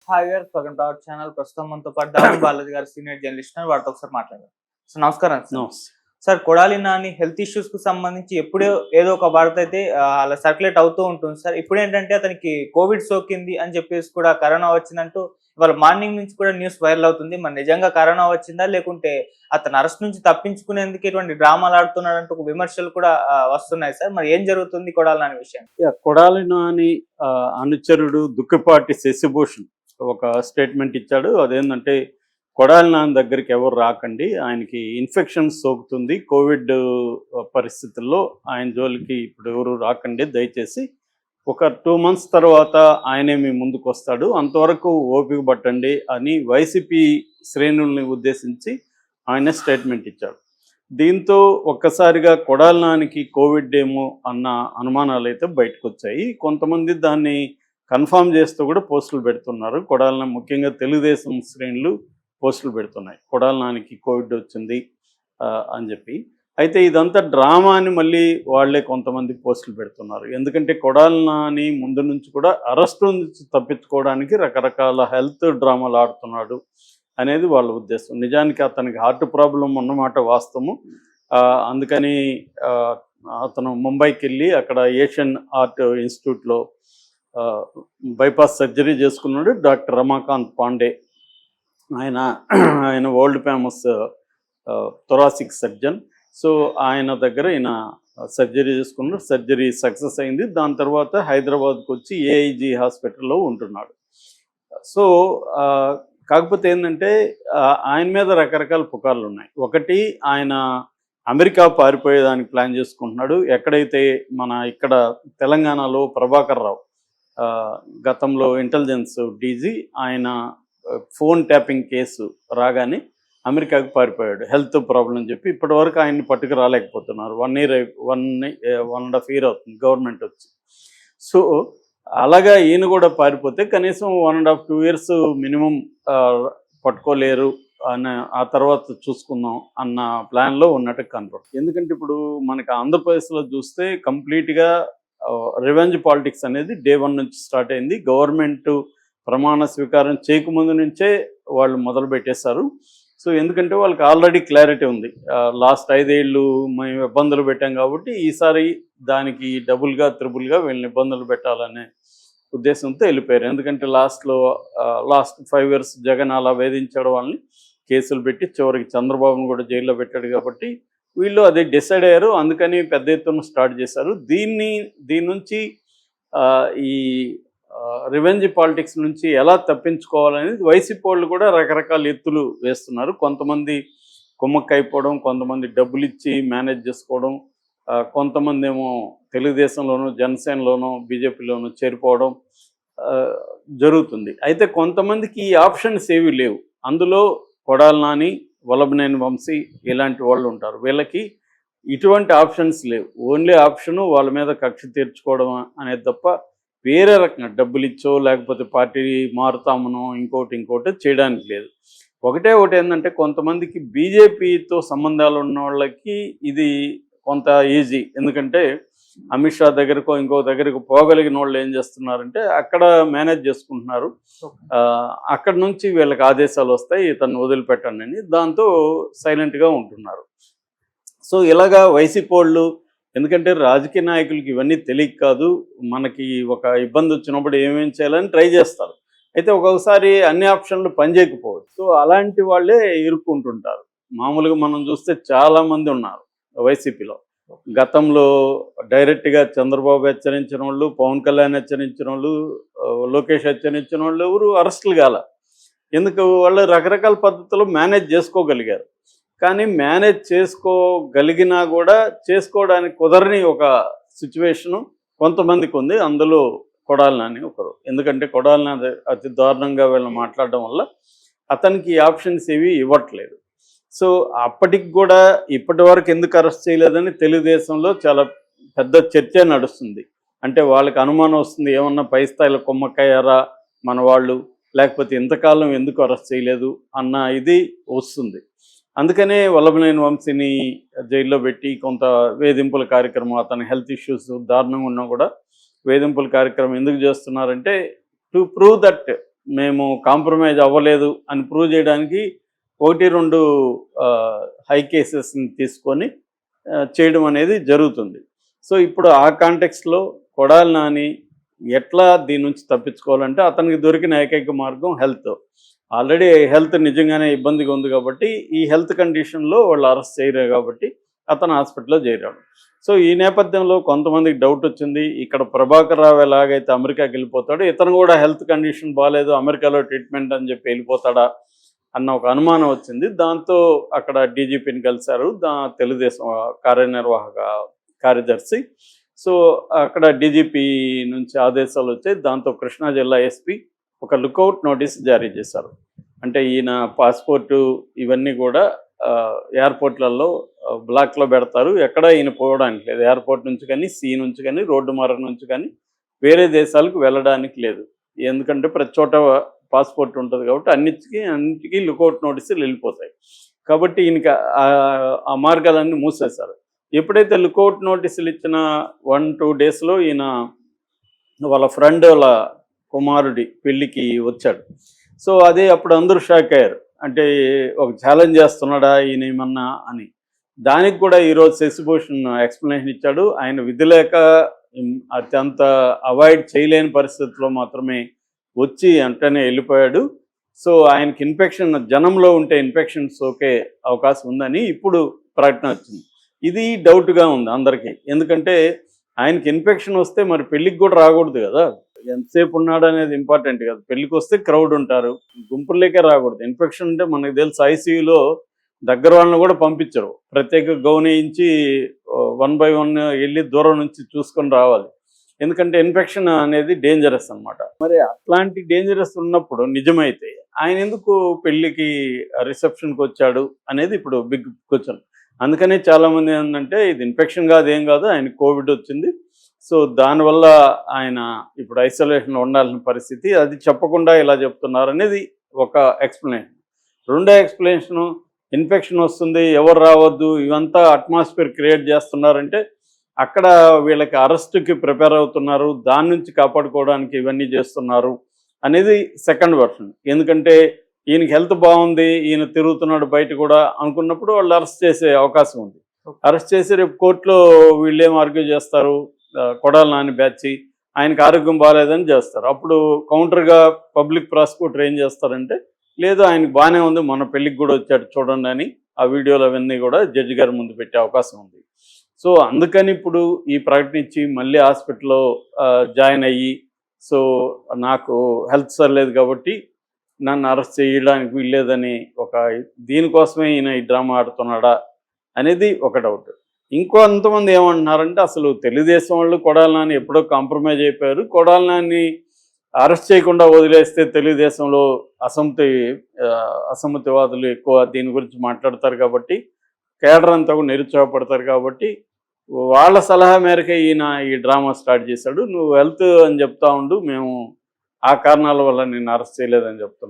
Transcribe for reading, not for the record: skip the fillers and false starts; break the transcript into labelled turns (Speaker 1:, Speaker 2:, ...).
Speaker 1: Hi గారు, welcome to our channel. ప్రస్తుతం మనతో పాటు దామన్ బాలాజీ గారు సీనియర్ జర్నలిస్ట్ ఉన్నారు. వారితో ఒకసారి మాట్లాడారు. సో నమస్కారం సార్.
Speaker 2: నమస్తే.
Speaker 1: Sir, Kodali Nani health issues కు సంబంధించి ఎప్పుడో ఏదో ఒక వార్త అయితే అలా సర్క్యులేట్ అవుతూ ఉంటుంది సార్. ఇప్పుడు ఏంటంటే అతనికి కోవిడ్ సోకింది అని చెప్పేసి కూడా కరోనా వచ్చిందంటూ ఇవాళ మార్నింగ్ నుంచి కూడా న్యూస్ వైరల్ అవుతుంది. మరి నిజంగా కరోనా వచ్చిందా, లేకుంటే అతను అరెస్ట్ నుంచి తప్పించుకునేందుకు ఇటువంటి డ్రామాలు ఆడుతున్నాడంటూ ఒక విమర్శలు కూడా వస్తున్నాయి సార్. మరి ఏం జరుగుతుంది కొడాలి నాని విషయం?
Speaker 2: కొడాలి నాని అనుచరుడు దుక్కిపాటి శశిభూషణ్ ఒక స్టేట్మెంట్ ఇచ్చాడు. అదేంటంటే కొడాలి నాని దగ్గరికి ఎవరు రాకండి, ఆయనకి ఇన్ఫెక్షన్ సోకుతుంది, కోవిడ్ పరిస్థితుల్లో ఆయన జోలికి ఇప్పుడు ఎవరు రాకండి, దయచేసి ఒక 2 months తర్వాత ఆయనే మీ ముందుకు వస్తాడు, అంతవరకు ఓపిక పట్టండి అని వైసీపీ శ్రేణుల్ని ఉద్దేశించి ఆయన స్టేట్మెంట్ ఇచ్చాడు. దీంతో ఒక్కసారిగా కొడాలి నానికి కోవిడ్ ఏమో అన్న అనుమానాలు అయితే బయటకు వచ్చాయి. కొంతమంది దాన్ని కన్ఫామ్ చేస్తూ కూడా పోస్టులు పెడుతున్నారు. కొడాలి ముఖ్యంగా తెలుగుదేశం శ్రేణులు పోస్టులు పెడుతున్నాయి, కొడాలి నానికి కోవిడ్ వచ్చింది అని చెప్పి. అయితే ఇదంతా డ్రామా అని మళ్ళీ వాళ్ళే కొంతమంది పోస్టులు పెడుతున్నారు. ఎందుకంటే కొడాలి నాని ముందు నుంచి కూడా అరెస్టు నుంచి తప్పించుకోవడానికి రకరకాల హెల్త్ డ్రామాలు ఆడుతున్నాడు అనేది వాళ్ళ ఉద్దేశం. నిజానికి అతనికి హార్ట్ ప్రాబ్లం ఉన్నమాట వాస్తవము. అందుకని అతను ముంబైకి వెళ్ళి అక్కడ ఏషియన్ ఆర్ట్ ఇన్స్టిట్యూట్లో బైపాస్ సర్జరీ చేసుకున్నాడు. డాక్టర్ రమాకాంత్ పాండే ఆయన world famous thoracic surgeon. So ఆయన దగ్గర ఈయన సర్జరీ చేసుకున్నాడు. సర్జరీ సక్సెస్ అయింది. దాని తర్వాత హైదరాబాద్కి వచ్చి ఏఐజీ హాస్పిటల్లో ఉంటున్నాడు. సో కాకపోతే ఏంటంటే ఆయన మీద రకరకాల పుకార్లు ఉన్నాయి. ఒకటి, ఆయన అమెరికా పారిపోయేదానికి ప్లాన్ చేసుకుంటున్నాడు. ఎక్కడైతే ఇక్కడ తెలంగాణలో ప్రభాకర్ రావు గతంలో ఇంటెలిజెన్స్ డీజీ, ఆయన ఫోన్ ట్యాపింగ్ కేసు రాగానే అమెరికాకు పారిపోయాడు, హెల్త్ ప్రాబ్లం అని చెప్పి. ఇప్పటివరకు ఆయన్ని పట్టుకు రాలేకపోతున్నారు. 1.5 year అవుతుంది గవర్నమెంట్ వచ్చి. సో అలాగా ఈయన కూడా పారిపోతే కనీసం 1.5-2 years మినిమం పట్టుకోలేరు అని, ఆ తర్వాత చూసుకుందాం అన్న ప్లాన్లో ఉన్నట్టు కనపడుతుంది. ఎందుకంటే ఇప్పుడు మనకి ఆంధ్రప్రదేశ్లో చూస్తే కంప్లీట్గా రివెంజ్ పాలిటిక్స్ అనేది Day 1 నుంచి స్టార్ట్ అయింది. గవర్నమెంట్ ప్రమాణ స్వీకారం చేయకముందు నుంచే వాళ్ళు మొదలు పెట్టేశారు. సో ఎందుకంటే వాళ్ళకి ఆల్రెడీ క్లారిటీ ఉంది, లాస్ట్ 5 ఏళ్ళు మేము ఇబ్బందులు పెట్టాం కాబట్టి ఈసారి దానికి డబుల్గా త్రిబుల్గా వీళ్ళని ఇబ్బందులు పెట్టాలనే ఉద్దేశంతో వెళ్ళిపోయారు. ఎందుకంటే లాస్ట్ 5 years జగన్ అలా వేధించడం వాళ్ళని కేసులు పెట్టి చివరికి చంద్రబాబును కూడా జైల్లో పెట్టాడు కాబట్టి వీళ్ళు అది డిసైడ్ అయ్యారు. అందుకని పెద్ద ఎత్తున స్టార్ట్ చేశారు. దీని నుంచి ఈ రివెంజ్ పాలిటిక్స్ నుంచి ఎలా తప్పించుకోవాలనేది వైసీపీ వాళ్ళు కూడా రకరకాల ఎత్తులు వేస్తున్నారు. కొంతమంది కుమ్మక్కైపోవడం, కొంతమంది డబ్బులు ఇచ్చి మేనేజ్ చేసుకోవడం, కొంతమంది ఏమో తెలుగుదేశంలోనూ జనసేనలోనూ బీజేపీలోనూ చేరిపోవడం జరుగుతుంది. అయితే కొంతమందికి ఈ ఆప్షన్స్ ఏవి లేవు. అందులో కొడాలి నాని, వల్లభనేని వంశీ ఇలాంటి వాళ్ళు ఉంటారు. వీళ్ళకి ఇటువంటి ఆప్షన్స్ లేవు. ఓన్లీ ఆప్షను వాళ్ళ మీద కక్ష తీర్చుకోవడం అనేది తప్ప వేరే రకంగా డబ్బులు ఇచ్చో లేకపోతే పార్టీ మారుతామనో ఇంకోటి చేయడానికి లేదు. ఒకటి ఏంటంటే కొంతమందికి బీజేపీతో సంబంధాలు ఉన్న వాళ్ళకి ఇది కొంత ఈజీ. ఎందుకంటే అమిత్ షా దగ్గరకో ఇంకో దగ్గరకు పోగలిగిన వాళ్ళు ఏం చేస్తున్నారంటే అక్కడ మేనేజ్ చేసుకుంటున్నారు. అక్కడ నుంచి వీళ్ళకి ఆదేశాలు వస్తాయి, ఇతను వదిలిపెట్టండి అని. దాంతో సైలెంట్గా ఉంటున్నారు. సో ఇలాగా వైసీపీ వాళ్ళు, ఎందుకంటే రాజకీయ నాయకులకి ఇవన్నీ తెలియక కాదు, మనకి ఒక ఇబ్బంది వచ్చినప్పుడు ఏమేం చేయాలని ట్రై చేస్తారు. అయితే ఒక్కొక్కసారి అన్ని ఆప్షన్లు పనిచేయకపోవచ్చు. సో అలాంటి వాళ్ళే ఇరుక్కుంటుంటారు. మామూలుగా మనం చూస్తే చాలామంది ఉన్నారు వైసీపీలో. గతంలో డైరెక్ట్గా చంద్రబాబు హెచ్చరించిన వాళ్ళు, పవన్ కళ్యాణ్ హెచ్చరించిన వాళ్ళు, లోకేష్ హెచ్చరించిన వాళ్ళు ఎవరు అరెస్టులు కాల. ఎందుకు? వాళ్ళు రకరకాల పద్ధతుల్లో మేనేజ్ చేసుకోగలిగారు. కానీ మేనేజ్ చేసుకోగలిగినా కూడా చేసుకోవడానికి కుదరని ఒక సిచ్యువేషను కొంతమందికి ఉంది. అందులో కొడాలి నాని ఒకరు. ఎందుకంటే కొడాలి నాని అతి దారుణంగా వీళ్ళని మాట్లాడడం వల్ల అతనికి ఆప్షన్స్ ఏవి ఇవ్వట్లేదు. సో అప్పటికి కూడా ఇప్పటి వరకు ఎందుకు అరెస్ట్ చేయలేదని తెలుగుదేశంలో చాలా పెద్ద చర్చ నడుస్తుంది. అంటే వాళ్ళకి అనుమానం వస్తుంది, ఏమన్నా పై స్థాయిలో కొమ్మక్కయ్యారా మన వాళ్ళు, లేకపోతే ఇంతకాలం ఎందుకు అరెస్ట్ చేయలేదు అన్న ఇది వస్తుంది. అందుకనే వల్లభనేని వంశీని జైల్లో పెట్టి కొంత వేధింపుల కార్యక్రమం, అతని హెల్త్ ఇష్యూస్ దారుణంగా ఉన్నా కూడా వేధింపుల కార్యక్రమం ఎందుకు చేస్తున్నారంటే టు ప్రూవ్ దట్ మేము కాంప్రమైజ్ అవ్వలేదు అని ప్రూవ్ చేయడానికి 1-2 హై కేసెస్ని తీసుకొని చేయడం అనేది జరుగుతుంది. సో ఇప్పుడు ఆ కాంటెక్స్లో కొడాలి నాని ఎట్లా దీని నుంచి తప్పించుకోవాలంటే అతనికి దొరికిన ఏకైక మార్గం హెల్త్. ఆల్రెడీ హెల్త్ నిజంగానే ఇబ్బందిగా ఉంది కాబట్టి ఈ హెల్త్ కండిషన్లో వాళ్ళు అరెస్ట్ చేయరు కాబట్టి అతను హాస్పిటల్లో చేరాడు. సో ఈ నేపథ్యంలో కొంతమందికి డౌట్ వచ్చింది, ఇక్కడ ప్రభాకర్ రావు ఎలాగైతే అమెరికాకి వెళ్ళిపోతాడో ఇతను కూడా హెల్త్ కండిషన్ బాగాలేదు అమెరికాలో ట్రీట్మెంట్ అని చెప్పి వెళ్ళిపోతాడా అన్న ఒక అనుమానం వచ్చింది. దాంతో అక్కడ డీజీపీని కలిశారు, తెలుగుదేశం కార్యనిర్వాహక కార్యదర్శి. సో అక్కడ డీజీపీ నుంచి ఆదేశాలు వచ్చాయి. దాంతో కృష్ణా జిల్లా ఎస్పీ ఒక లుకౌట్ నోటీస్ జారీ చేశారు. అంటే ఈయన పాస్పోర్టు ఇవన్నీ కూడా ఎయిర్పోర్ట్లలో బ్లాక్లో పెడతారు, ఎక్కడ ఈయన పోవడానికి లేదు. ఎయిర్పోర్ట్ నుంచి కానీ, సీ నుంచి కానీ, రోడ్డు మార్గం నుంచి కానీ వేరే దేశాలకు వెళ్ళడానికి లేదు. ఎందుకంటే ప్రతి చోట పాస్పోర్ట్ ఉంటుంది కాబట్టి అన్నిటికీ లుకౌట్ నోటీసులు వెళ్ళిపోతాయి. కాబట్టి ఈయనకి ఆ మార్గాలన్నీ మూసేశారు. ఎప్పుడైతే లుకౌట్ నోటీసులు ఇచ్చిన 1-2 డేస్లో ఈయన వాళ్ళ ఫ్రెండ్ వాళ్ళ కుమారుడి పెళ్ళికి వచ్చాడు. సో అదే అప్పుడు అందరూ షాక్ అయ్యారు, అంటే ఒక ఛాలెంజ్ చేస్తున్నాడా ఈయన ఏమన్నా అని. దానికి కూడా ఈరోజు శశిభూషణ్ ఎక్స్ప్లెనేషన్ ఇచ్చాడు. ఆయన విధి లేక అత్యంత అవాయిడ్ చేయలేని పరిస్థితుల్లో మాత్రమే వచ్చి వెంటనే వెళ్ళిపోయాడు. సో ఆయనకి ఇన్ఫెక్షన్ జనంలో ఉంటే ఇన్ఫెక్షన్ సోకే అవకాశం ఉందని ఇప్పుడు ప్రకటన వచ్చింది. ఇది డౌట్గా ఉంది అందరికీ, ఎందుకంటే ఆయనకి ఇన్ఫెక్షన్ వస్తే మరి పెళ్ళికి కూడా రాకూడదు కదా, ఎంతసేపు ఉన్నాడు అనేది ఇంపార్టెంట్ కదా. పెళ్ళికి వస్తే క్రౌడ్ ఉంటారు, గుంపుల్లోకే రాకూడదు. ఇన్ఫెక్షన్ ఉంటే మనకు తెలుసు ఐసీయూలో దగ్గర వాళ్ళని కూడా పంపించరు, ప్రత్యేక గౌన్ వేయించి 1 by 1 వెళ్ళి దూరం నుంచి చూసుకొని రావాలి. ఎందుకంటే ఇన్ఫెక్షన్ అనేది డేంజరస్ అన్నమాట. మరి అట్లాంటి డేంజరస్ ఉన్నప్పుడు నిజమైతే ఆయన ఎందుకు పెళ్ళికి రిసెప్షన్కి వచ్చాడు అనేది ఇప్పుడు బిగ్ క్వశ్చన్. అందుకనే చాలామంది ఏంటంటే ఇది ఇన్ఫెక్షన్ కాదు, ఏం కాదు, ఆయన కోవిడ్ వచ్చింది, సో దానివల్ల ఆయన ఇప్పుడు ఐసోలేషన్లో ఉండాల్సిన పరిస్థితి, అది చెప్పకుండా ఇలా చెప్తున్నారు అనేది ఒక ఎక్స్ప్లెనేషన్. రెండో ఎక్స్ప్లెనేషను ఇన్ఫెక్షన్ వస్తుంది ఎవరు రావద్దు ఇవంతా అట్మాస్ఫియర్ క్రియేట్ చేస్తున్నారంటే అక్కడ వీళ్ళకి అరెస్ట్కి ప్రిపేర్ అవుతున్నారు, దాని నుంచి కాపాడుకోవడానికి ఇవన్నీ చేస్తున్నారు అనేది సెకండ్ వర్షన్. ఎందుకంటే ఈయనకి హెల్త్ బాగుంది, ఈయన తిరుగుతున్నాడు బయట కూడా అనుకున్నప్పుడు వాళ్ళు అరెస్ట్ చేసే అవకాశం ఉంది. అరెస్ట్ చేసి రేపు కోర్టులో వీళ్ళేం ఆర్గ్యూ చేస్తారు, కొడాలి నాని బ్యాచ్ ఆయనకి ఆరోగ్యం బాగాలేదని చేస్తారు. అప్పుడు కౌంటర్గా పబ్లిక్ ప్రాసిక్యూటర్ ఏం చేస్తారంటే లేదు ఆయనకు బాగానే ఉంది, మన పెళ్ళికి కూడా వచ్చాడు చూడండి అని ఆ వీడియోలు అవన్నీ కూడా జడ్జి గారి ముందు పెట్టే అవకాశం ఉంది. సో అందుకని ఇప్పుడు ఈ ప్రకటించి మళ్ళీ హాస్పిటల్లో జాయిన్ అయ్యి, సో నాకు హెల్త్ సరిలేదు కాబట్టి నన్ను అరెస్ట్ చేయడానికి వీల్లేదని ఒక దీనికోసమే ఈయన ఈ డ్రామా ఆడుతున్నాడా అనేది ఒక డౌట్. ఇంకొంతమంది ఏమంటున్నారంటే అసలు తెలుగుదేశం వాళ్ళు కొడాలి నాని ఎప్పుడో కాంప్రమైజ్ అయిపోయారు, కొడాలి నాని అరెస్ట్ చేయకుండా వదిలేస్తే తెలుగుదేశంలో అసమ్మతివాదులు ఎక్కువ దీని గురించి మాట్లాడతారు కాబట్టి కేడర్ అంతా కూడా నిరుత్సాహపడతారు కాబట్టి వాళ్ళ సలహా మేరకే ఈయన ఈ డ్రామా స్టార్ట్ చేశాడు. నువ్వు హెల్త్ అని చెప్తా ఉండు, మేము ఆ కారణాల వల్ల నేను అరెస్ట్ చేయలేదని చెప్తుంటాం.